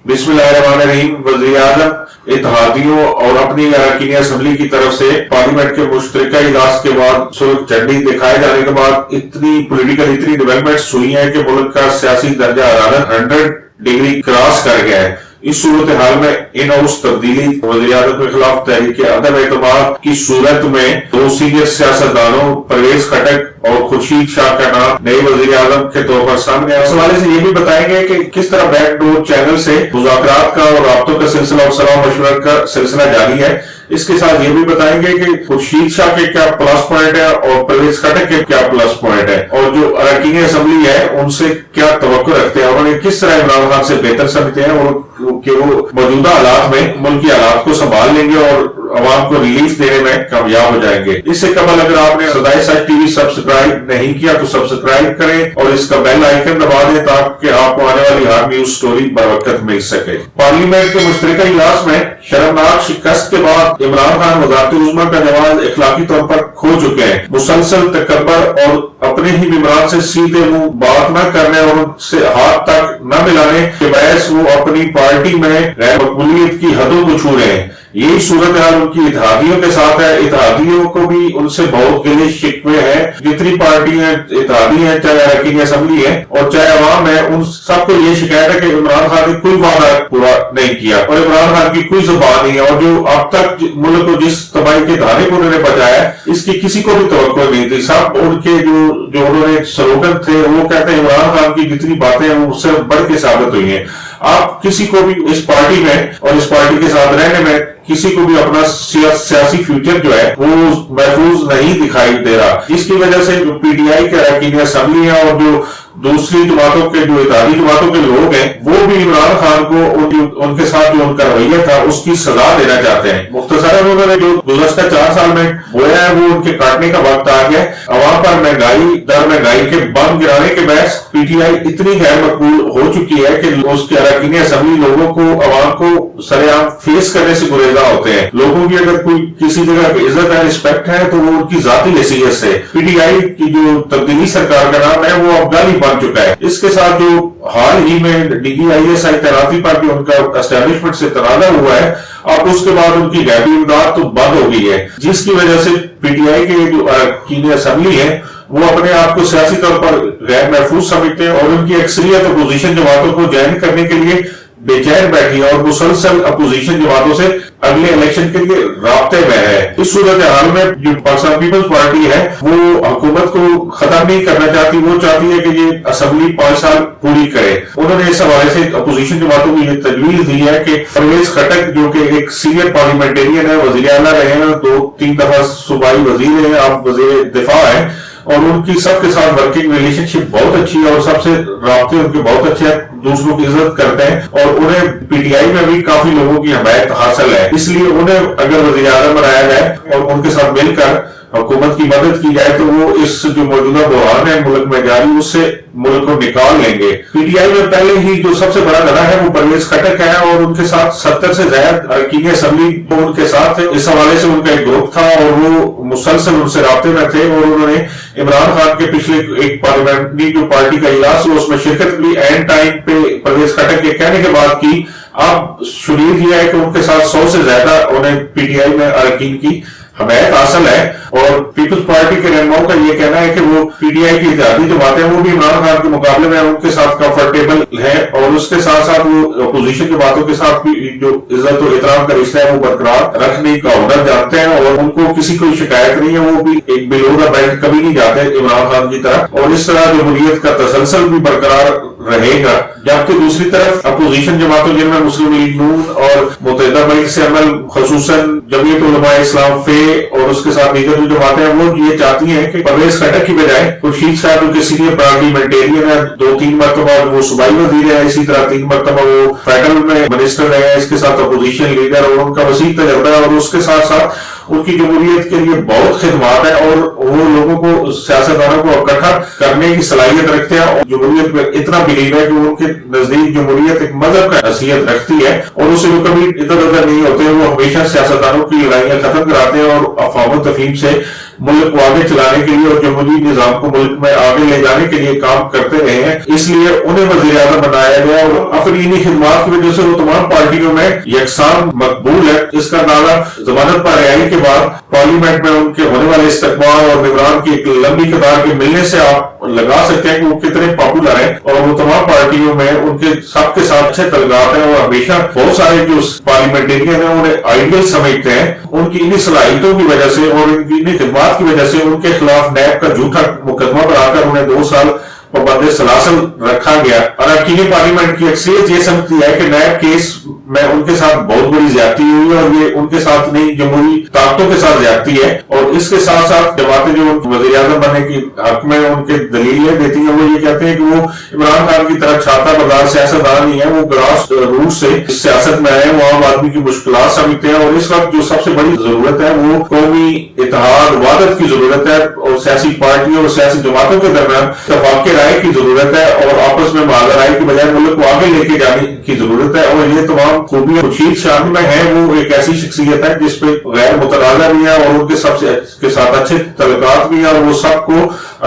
بسم اللہ الرحمن الرحیم۔ وزیر اعظم اتحادیوں اور اپنی اراکین اسمبلی کی طرف سے پارلیمنٹ کے مشترکہ اجلاس کے بعد سرخ جھنڈی دکھائے جانے کے بعد اتنی ڈیولپمنٹس ہوئی ہیں کہ ملک کا سیاسی درجہ حرارت 100 ڈگری کراس کر گیا ہے۔ اس صورتحال میں ان ہاؤس تبدیلی وزیر اعظم کے خلاف تحریک عدم اعتماد کی صورت میں دو سینئر سیاستدانوں پرویز خٹک اور خورشید شاہ کا نام نئے وزیر اعظم کے طور پر سامنے آیا۔ اس حوالے سے یہ بھی بتائیں گے کہ کس طرح بیک ڈور چینل سے مذاکرات کا اور رابطوں کا سلسلہ اور صلاح مشورہ کا سلسلہ جاری ہے۔ اس کے ساتھ یہ بھی بتائیں گے کہ خورشید شاہ کے کیا پلس پوائنٹ ہے اور پرویز خٹک کے کیا پلس پوائنٹ ہے، اور جو اراکین اسمبلی ہے ان سے کیا توقع رکھتے ہیں اور انہیں کس طرح عمران خان سے بہتر سمجھتے ہیں، اور کہ وہ موجودہ حالات میں ملکی حالات کو سنبھال لیں گے اور عوام کو ریلیف دینے میں کامیاب ہو جائیں گے۔ اس سے قبل اگر آپ نے صدائے سچ ٹی وی سبسکرائب نہیں کیا تو سبسکرائب کریں اور اس کا بیل آئیکن دبا دیں تاکہ آپ کو آنے والی ہر نیوز سٹوری بروقت مل سکے۔ پارلیمنٹ کے مشترکہ اجلاس میں شرمناک شکست کے بعد عمران خان وزارت عظمیٰ کا جواز اخلاقی طور پر کھو چکے ہیں۔ مسلسل تکبر اور اپنے ہی ممبران سے سیدھے منہ بات نہ کرنے اور ان سے ہاتھ تک نہ ملانے کے باعث وہ اپنی پارٹی میں غیر مقبولیت کی حدوں کو چھو رہے ہیں۔ یہی صورتحال ان کی اتحادیوں کے ساتھ ہے۔ اتحادیوں کو بھی ان سے بہت گلے شکوے ہیں۔ جتنی پارٹیاں اتحادی ہیں، چاہے اراکین اسمبلی ہے اور چاہے عوام ہے، ان سب کو یہ شکایت ہے کہ عمران خان نے کوئی وعدہ پورا نہیں کیا اور عمران خان کی کوئی زبان نہیں ہے، اور جو اب تک ملک کو جس تباہی کے دھانے کو انہوں نے بچایا اس کی کسی کو بھی توقع نہیں تھی۔ سب ان کے جو انہوں نے سلوگن تھے وہ کہتے ہیں عمران خان کی جتنی باتیں ہیں وہ اس سے بڑھ کے ثابت ہوئی ہیں۔ آپ کسی کو بھی اس پارٹی میں اور اس پارٹی کے ساتھ رہنے میں کسی کو بھی اپنا سیاسی فیوچر جو ہے وہ محفوظ نہیں دکھائی دے رہا، جس کی وجہ سے جو پی ٹی آئی کے اراکین اسمبلی ہیں اور جو دوسری جماعتوں کے جو اتحادی جماعتوں کے لوگ ہیں وہ بھی عمران خان کو ان کے ساتھ جو ان کا رویہ تھا اس کی سزا دینا چاہتے ہیں۔ مختصراً انہوں نے جو گزشتہ 4 سال میں بویا ہے وہ ان کے کاٹنے کا وقت آ گیا۔ عوام پر مہنگائی کے بم گرانے کے باعث پی ٹی آئی اتنی غیر مقبول ہو چکی ہے کہ اس کے اراکین اسمبلی لوگوں کو عوام کو سر عام فیس کرنے سے گریزاں ہوتے ہیں۔ لوگوں کی اگر کوئی کسی جگہ پہ عزت ہے، رسپیکٹ ہے تو وہ ان کی ذاتی حیثیت سے۔ پی ٹی آئی کی جو تبدیلی سرکار کا نام ہے وہ افغانی بن چکا ہے۔ اس کے ساتھ جو حال ہی میں D G I S I تعیناتی پر جو ان کا اسٹیبلشمنٹ سے تنازع ہوا ہے، اب اس کے بعد ان کی غیبی امداد تو بند ہو گئی ہے، جس کی وجہ سے پی ٹی آئی کے جو اراکین اسمبلی ہے وہ اپنے آپ کو سیاسی طور پر غیر محفوظ سمجھتے ہیں اور ان کی اکثریت اپوزیشن جماعتوں کو جوائن کرنے کے لیے بے چین بیٹھی ہے اور مسلسل اپوزیشن جماعتوں سے اگلے الیکشن کے لیے رابطے میں ہے۔ اس صورتحال میں جو پاکستان پیپلز پارٹی ہے وہ حکومت کو ختم نہیں کرنا چاہتی، وہ چاہتی ہے کہ یہ اسمبلی 5 سال پوری کرے۔ انہوں نے اس حوالے سے اپوزیشن جماعتوں کو یہ تجویز دی ہے کہ پرویز خٹک جو کہ ایک سینئر پارلیمنٹیرین ہے، وزیر اعلیٰ رہے ہیں، 2-3 دفعہ صوبائی وزیر ہیں، آپ وزیر دفاع ہیں، اور ان کی سب کے ساتھ ورکنگ ریلیشن شپ بہت اچھی ہے اور سب سے رابطے ان کے بہت اچھے ہیں، دوسروں کی عزت کرتے ہیں اور انہیں پی ٹی آئی میں بھی کافی لوگوں کی حمایت حاصل ہے۔ اس لیے انہیں اگر وزیر اعظم بنایا جائے اور ان کے ساتھ مل کر حکومت کی مدد کی جائے تو وہ اس جو موجودہ بحران ہے ملک میں جاری، اس سے ملک کو نکال لیں گے۔ پی ٹی آئی میں پہلے ہی جو سب سے بڑا گدھا ہے وہ پرویز خٹک ہے اور ان کے ساتھ 70 سے زائد اراکین اسمبلی ان کے ساتھ اس حوالے سے ان کا ایک گروپ تھا اور وہ مسلسل ان سے رابطے میں تھے، اور انہوں نے عمران خان کے پچھلے ایک پارلیمنٹری جو پارٹی کا اجلاس ہوا اس میں شرکت بھی این ٹائم پہ پرویز خٹک کے کہنے کے بعد کی۔ اب شنید یہ ہے کہ ان کے ساتھ 100 سے زیادہ انہیں پی ٹی آئی میں اراکین کی حمایت حاصل ہے، اور پیپلز پارٹی کے رہنماؤں کا یہ کہنا ہے کہ وہ پی ٹی آئی کی اتحادی جماعتیں وہ بھی عمران خان کے مقابلے میں ان کے ساتھ کمفرٹیبل ہے، اور اس کے ساتھ ساتھ وہ اپوزیشن جماعتوں کے ساتھ بھی جو عزت و احترام کا رشتہ ہے وہ برقرار رکھنے کا ہنر جانتے ہیں اور ان کو کسی کوئی شکایت نہیں ہے، وہ بھی ایک بلو دا بیلٹ کبھی نہیں جاتے عمران خان کی طرح، اور اس طرح جمہوریت کا تسلسل بھی برقرار رہے گا۔ جبکہ دوسری طرف اپوزیشن جماعتوں جن میں مسلم لیگ نون اور متحدہ مجلس عمل خصوصاً جمعیت علماء اسلام فے اور اس کے ساتھ دیگر جو جماعتیں ہیں وہ یہ چاہتی ہیں کہ پرویز خٹک کی بجائے خورشید شاہ جو کہ سینئر پارلیمنٹیرین ہے، 2-3 مرتبہ وہ صوبائی وزیر ہے، اسی طرح 3 مرتبہ وہ فیڈرل میں منسٹر رہے ہیں، اس کے ساتھ اپوزیشن لیڈر اور ان کا وسیع تجربہ ہے، اور اس کے ساتھ ساتھ ان کی جمہوریت کے لیے بہت خدمات ہے اور وہ لوگوں کو سیاستدانوں کو اکٹھا کرنے کی صلاحیت رکھتے ہیں اور جمہوریت میں اتنا بلیو ہے کہ ان کے نزدیک جمہوریت ایک مذہب کا حیثیت رکھتی ہے اور اسے وہ کبھی ادھر ادھر نہیں ہوتے، وہ ہمیشہ سیاستدانوں کی لڑائیاں ختم کراتے ہیں اور افواہ و تفہیم سے मुल्क को आगे चलाने के लिए और जमहूरी निजाम को मुल्क में आगे ले जाने के लिए काम करते रहे हैं, इसलिए उन्हें वज़ीर आज़म बनाया गया और अपनी इन्हीं खिदमात की वजह से वो तमाम पार्टियों में यकसान मकबूल है। इसका अंदाजा जमानत पर रिहाई के बाद पार्लियामेंट में उनके होने वाले इस्तकबाल और निगरान की एक लंबी कतार के मिलने से आप लगा सकते हैं कि वो कितने पॉपुलर हैं और वो तमाम पार्टियों में उनके सबके साथ अच्छे तलगात हैं और हमेशा बहुत सारे जो पार्लियामेंटेरियन हैं उन्हें आइडियल समझते हैं। उनकी इन्हीं सलाहियतों की वजह से और इनकी इन्हीं खिदमात की वजह से उनके खिलाफ नैब का झूठा मुकदमा बनाकर उन्हें 2 साल पाबंद सलासल रखा गया। अरकान पार्लियामेंट की अक्सरियत ये समझती है कि नैब केस में उनके साथ बहुत बड़ी ज्यादती हुई है और ये उनके साथ नहीं जमहूरी ताकतों के साथ ज्यादती है। और इसके साथ साथ जमातें जो वज़ीर आज़म बनने की हक में उनके दलीलें देती हैं, वो ये कहते हैं कि वो इमरान खान की तरह छाता बाजार सियासतदान नहीं है, वो ग्रास रूट से सियासत में आए, वो आम आदमी की मुश्किलात समझते हैं। और इस वक्त जो सबसे बड़ी जरूरत है वो कौमी इत्तेहाद वादत की जरूरत है और सियासी पार्टियों और सियासी जमातों के दरमियान इत्तेफाक राय की जरूरत है और आपस में मुआवजा की बजाय मुल्क को आगे लेके जाने की जरूरत है। और ये तमाम खूबियां खुर्शीद शाह में है, वो एक ऐसी शख्सियत है जिसपे गैर मुतनाज़ा भी है और उनके सबसे के साथ अच्छे तल्लुकात भी है और वो सबको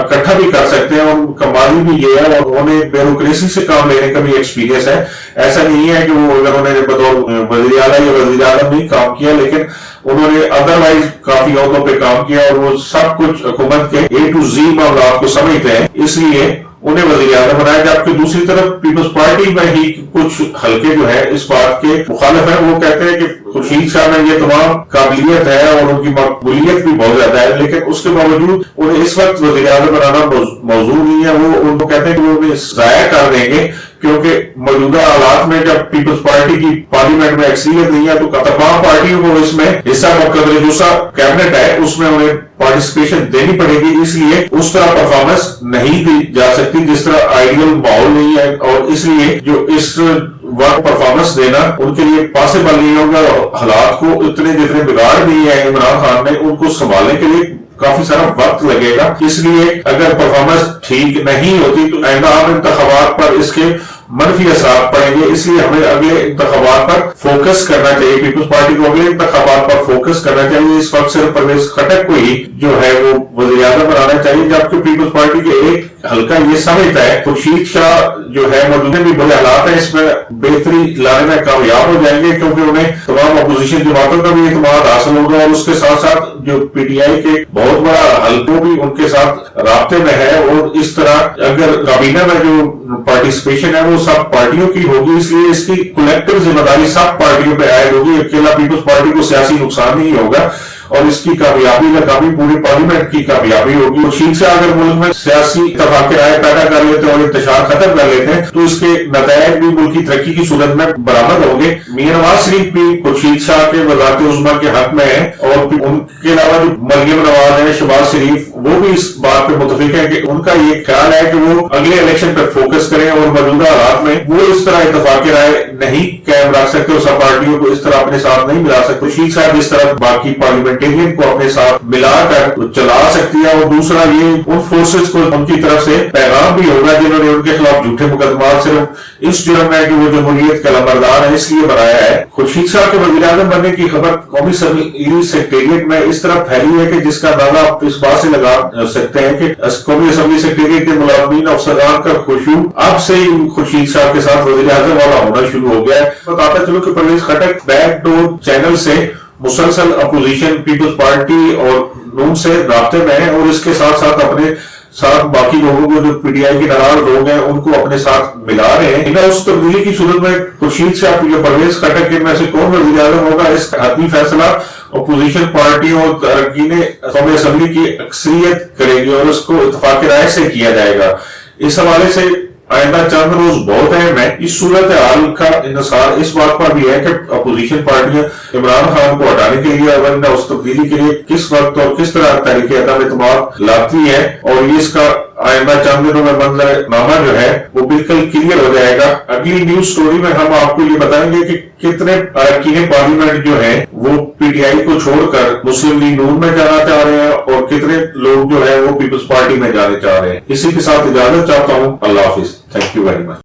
इकट्ठा भी कर सकते हैं। उनका माजी भी ये है और उन्हें ब्यूरोक्रेसी से काम लेने का भी एक्सपीरियंस है। ऐसा नहीं है कि वो अगर उन्होंने बतौर वज़ीर आला या वज़ीर आज़म नहीं काम किया, लेकिन उन्होंने अदरवाइज काफी अहदों पे काम किया और वो सब कुछ हुकूमत के A to Z मामलों को समझते हैं, इसलिए उन्हें वज़ीर आज़म बनाया। जबकि दूसरी तरफ पीपल्स पार्टी में ही कुछ हल्के जो है इस बात के मुखालिफ है, वो कहते हैं कि खुर्शीद शाह में ये तमाम काबिलियत है और उनकी मकबूलियत भी बहुत ज्यादा है, लेकिन उसके बावजूद उन्हें इस वक्त वज़ीर आज़म बनाना मौजूद नहीं है। वो उनको कहते हैं कि वो उन्हें जाया कर देंगे क्योंकि मौजूदा हालात में जब पीपल्स पार्टी की पार्लियामेंट में अक्सरियत नहीं है तो तमाम पार्टियों को इसमें हिस्सा मुकर्रर जो सा कैबिनेट है उसमें उन्हें पार्टिसिपेशन देनी पड़ेगी, इसलिए उस तरह परफॉर्मेंस नहीं दी जा सकती जिस तरह आइडियल माहौल नहीं है। और इसलिए जो इस वक्त परफॉर्मेंस देना उनके लिए पॉसिबल नहीं होगा। हालात को इतने जितने बिगाड़ दिए हैं इमरान खान ने, उनको संभालने के लिए काफी सारा वक्त लगेगा। इसलिए अगर परफॉर्मेंस ठीक नहीं होती तो आइंदा आम इंतखाबात पर इसके मनफी असर पड़ेंगे। इसलिए हमें अगले इंतखाबात पर फोकस करना चाहिए, पीपल्स पार्टी को अगले इंतखाबात पर फोकस करना चाहिए। इस वक्त सिर्फ परवेज खटक को ही जो है वो वज़ीर आज़म बनाना चाहिए, जबकि पीपल्स पार्टी के एक हल्का ये समझता है खुर्शीद शाह जो है मौजूदा भी बड़े हालात है, इसमें बेहतरी लाने में कामयाब हो जाएंगे क्योंकि उन्हें तमाम अपोजिशन जमातों का भी इत्मीनान हासिल होगा और उसके साथ साथ जो PTI के बहुत बड़ा हल्कों भी उनके साथ राब्ते में है। और इस तरह अगर काबीना में जो पार्टिसिपेशन है वो सब पार्टियों की होगी, इसलिए इसकी कलेक्टिव जिम्मेदारी सब पार्टियों पे आयद होगी। अकेला पीपल्स पार्टी को सियासी नुकसान नहीं होगा और इसकी कामयाबी नाकामी पूरे पार्लियामेंट की कामयाबी होगी। खुर्शीद शाह अगर मुल्क में सियासी इत्तेफाक राय पैदा कर लेते हैं और इंतशार खत्म कर लेते हैं तो इसके नतायज भी मुल्क की तरक्की की सूरत में बरामद होंगे। मियां नवाज शरीफ भी खुर्शीद शाह के वज़ारत उज़्मा के हक में है और उनके अलावा जो मरियम नवाज है, शहबाज शरीफ, वो भी इस बात पे मुतफिक है कि उनका ये ख्याल है कि वो अगले इलेक्शन पर फोकस करें और मौजूदा हालात में वो इस तरह इत्तेफाक राय नहीं कायम रख सकते और सब पार्टियों को इस तरह अपने साथ नहीं मिला सकते। खुर्शीद शाह इस तरह बाकी पार्लियामेंटेरियन को अपने साथ मिलाकर चला सकती है। और दूसरा ये उन फोर्सेस को उनकी तरफ से पैगाम भी होगा जिन्होंने उनके खिलाफ झूठे मुकदमा सिर्फ इस जुर्म है कि वो जमहूरियत का लंबरदार है इसलिए बनाया है। खुर्शीद शाह के वज़ीर आज़म बनने की खबर कौमी असम्बली सेक्रेटेरिएट में इस तरह फैली है कि जिसका अंदाजा आप इस बात से लगा सकते हैं कि कौमी असम्बली सेक्रेटेरिएट के मुलाज़मीन अफसरान का खुशबू अब से ही खुर्शीद शाह के साथ वज़ीर आज़म वाला होना शुरू हो गया है। बताता चलो कि परवेज खटक बैकडोर चैनल से मुसलसल अपोजिशन पीपल्स पार्टी और नून से राब्ते में है और इसके साथ साथ अपने साथ बाकी लोगों को जो PTI के नाराज लोग हैं उनको अपने साथ मिला रहे हैं। इन्हें उस तब्दीली की सूरत में खुर्शीद शाह या परवेज खटक के में से कौन वज़ीर आज़म होगा इस हतमी फैसला अपोजिशन पार्टियों और अरकान कौमी असम्बली की अक्सरियत करेगी और उसको इत्तेफाक राय से किया जाएगा। इस हवाले से आइंदा चंद रोज बहुत अहम है। इस सूरत हाल का इंतजार इस बात पर भी है कि अपोजिशन पार्टियां इमरान खान को हटाने के लिए और उस तब्दीली के लिए किस वक्त और किस तरह तरीके अदम लाती है और ये इसका आइंदा चंद दिनों में मंजरनामा जो है वो बिल्कुल क्लियर हो जाएगा। अगली न्यूज स्टोरी में हम आपको ये बताएंगे कि कितने अरकान पार्लियामेंट जो है वो PTI को छोड़कर मुस्लिम लीग नून में जाना चाह रहे हैं और कितने लोग जो है वो पीपल्स पार्टी में जाने चाह रहे हैं। इसी के साथ इजाजत चाहता हूँ। अल्लाह हाफिज। Thank you very much.